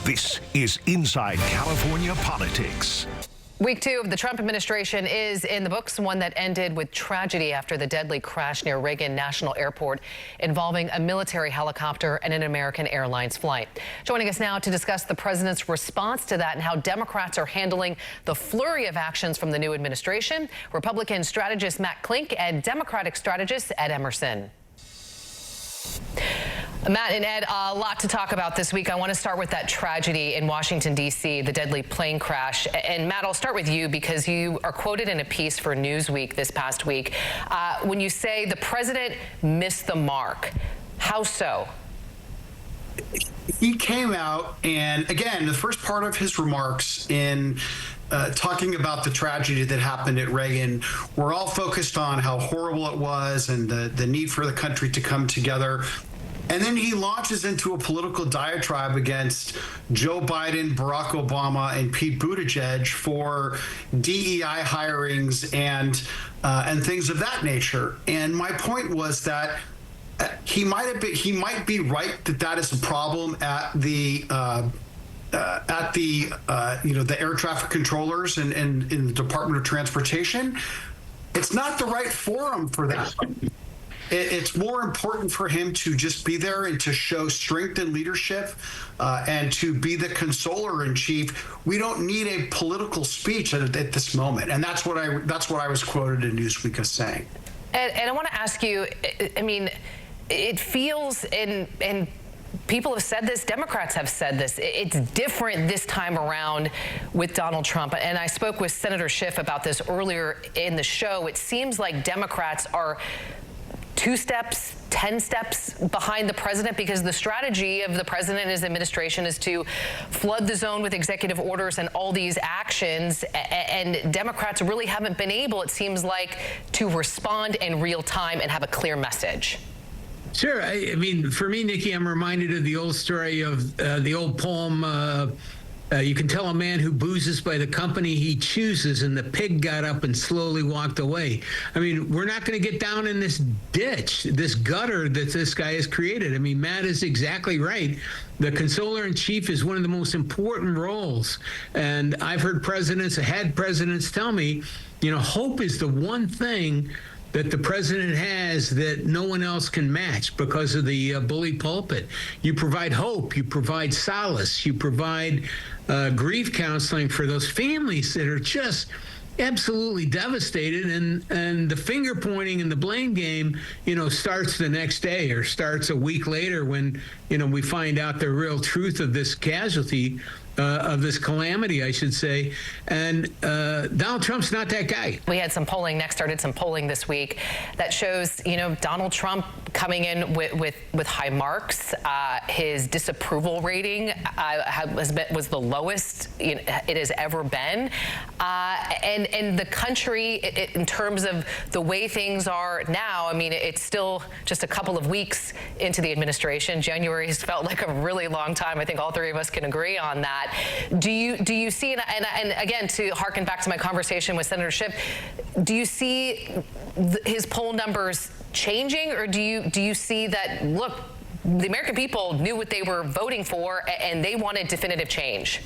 This is Inside California Politics. Week 2 of the Trump administration is in the books, one that ended with tragedy after the deadly crash near Reagan National Airport involving a military helicopter and an American Airlines flight. Joining us now to discuss the president's response to that and how Democrats are handling the flurry of actions from the new administration, Republican strategist Matt Klink and Democratic strategist Ed Emerson. Matt and Ed, a lot to talk about this week. I want to start with that tragedy in Washington, D.C., the deadly plane crash. And Matt, I'll start with you because you are quoted in a piece for Newsweek this past week when you say the president missed the mark. How so? He came out and, again, the first part of his remarks in talking about the tragedy that happened at Reagan, we're all focused on how horrible it was and the need for the country to come together. And then he launches into a political diatribe against Joe Biden, Barack Obama, and Pete Buttigieg for DEI hirings and things of that nature. And my point was that he might be right that is a problem at the air traffic controllers and in the Department of Transportation. It's not the right forum for that. It's more important for him to just be there and to show strength and leadership and to be the consoler in chief. We don't need a political speech at this moment. And that's what I was quoted in Newsweek as saying. And I want to ask you, I mean, it feels, and people have said this, Democrats have said this, it's different this time around with Donald Trump. And I spoke with Senator Schiff about this earlier in the show. It seems like Democrats are 2 steps, 10 steps behind the president because the strategy of the president and his administration is to flood the zone with executive orders and all these actions. And Democrats really haven't been able, it seems like, to respond in real time and have a clear message. Sure. I mean, for me, Nikki, I'm reminded of the old story of the old poem, you can tell a man who boozes by the company he chooses, and the pig got up and slowly walked away. I mean, we're not going to get down in this ditch, this gutter that this guy has created. I mean, Matt is exactly right. The consoler in chief is one of the most important roles. And I've heard had presidents tell me, hope is the one thing that the president has that no one else can match because of the bully pulpit. You provide hope, you provide solace, you provide grief counseling for those families that are just absolutely devastated, and the finger pointing and the blame game, starts the next day or starts a week later when, we find out the real truth of this casualty, of this calamity, I should say. And Donald Trump's not that guy. We had some polling, Next started some polling this week that shows, Donald Trump coming in with high marks. His disapproval rating was the lowest it has ever been. And the country, in terms of the way things are now, I mean, it's still just a couple of weeks into the administration. January has felt like a really long time. I think all 3 of us can agree on that. Do you see, and again, to harken back to my conversation with Senator Schiff, do you see his poll numbers changing, or do you see that, look, the American people knew what they were voting for and they wanted definitive change?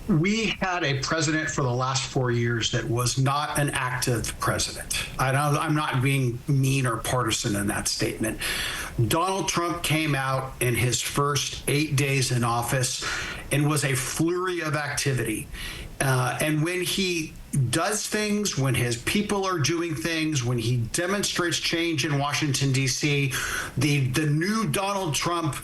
We had a president for the last 4 years that was not an active president. I'm not being mean or partisan in that statement. Donald Trump came out in his first 8 days in office and was a flurry of activity. And when he does things, when his people are doing things, when he demonstrates change in Washington, D.C., the new Donald Trump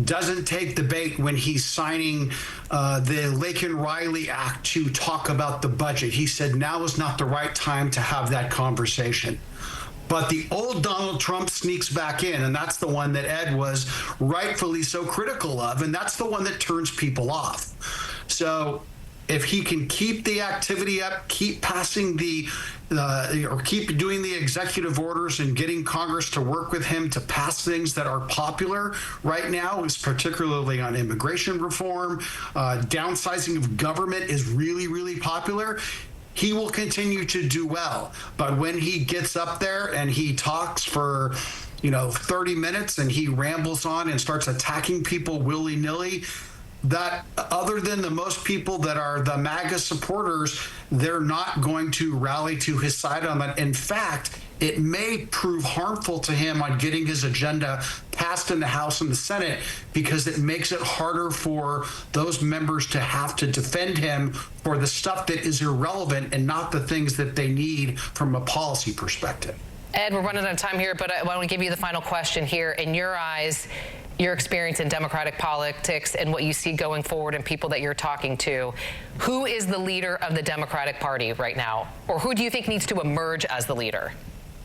doesn't take the bait when he's signing the Laken Riley Act to talk about the budget. He said now is not the right time to have that conversation. But the old Donald Trump sneaks back in, and that's the one that Ed was rightfully so critical of, and that's the one that turns people off. So if he can keep the activity up, keep passing or keep doing the executive orders and getting Congress to work with him to pass things that are popular right now, is particularly on immigration reform, downsizing of government is really, really popular. He will continue to do well. But when he gets up there and he talks for 30 minutes and he rambles on and starts attacking people willy-nilly, that other than the most people that are the MAGA supporters, they're not going to rally to his side on that. In fact, it may prove harmful to him on getting his agenda passed in the House and the Senate, because it makes it harder for those members to have to defend him for the stuff that is irrelevant and not the things that they need from a policy perspective. Ed, we're running out of time here, but I want to give you the final question here. In your eyes, your experience in Democratic politics and what you see going forward and people that you're talking to, who is the leader of the Democratic Party right now? Or who do you think needs to emerge as the leader?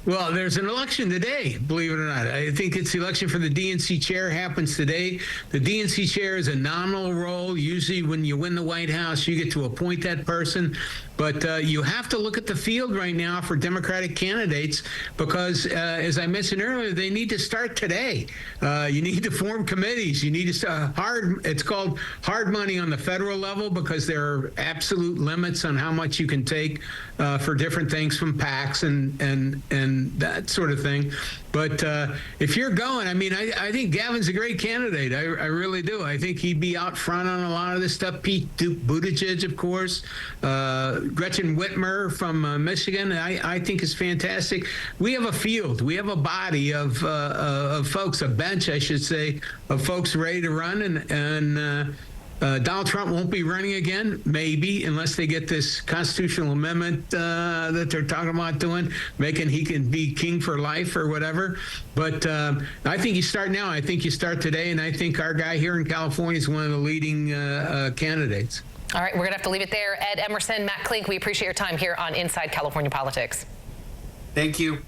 Well, there's an election today, believe it or not. I think it's the election for the DNC chair happens today. The DNC chair is a nominal role. Usually when you win the White House, you get to appoint that person. But you have to look at the field right now for Democratic candidates because, as I mentioned earlier, they need to start today. You need to form committees. You need to start it's called hard money on the federal level because there are absolute limits on how much you can take for different things from PACs and that sort of thing. But if you're going, I mean, I think Gavin's a great candidate. I really do. I think he'd be out front on a lot of this stuff. Pete Buttigieg, of course. Gretchen Whitmer from Michigan, I think is fantastic. We have a field. We have a body of folks, a bench, I should say, of folks ready to run. And Donald Trump won't be running again, maybe, unless they get this constitutional amendment that they're talking about doing, making he can be king for life or whatever. But I think you start now. I think you start today, and I think our guy here in California is one of the leading candidates. All right, we're going to have to leave it there. Ed Emerson, Matt Klink, we appreciate your time here on Inside California Politics. Thank you.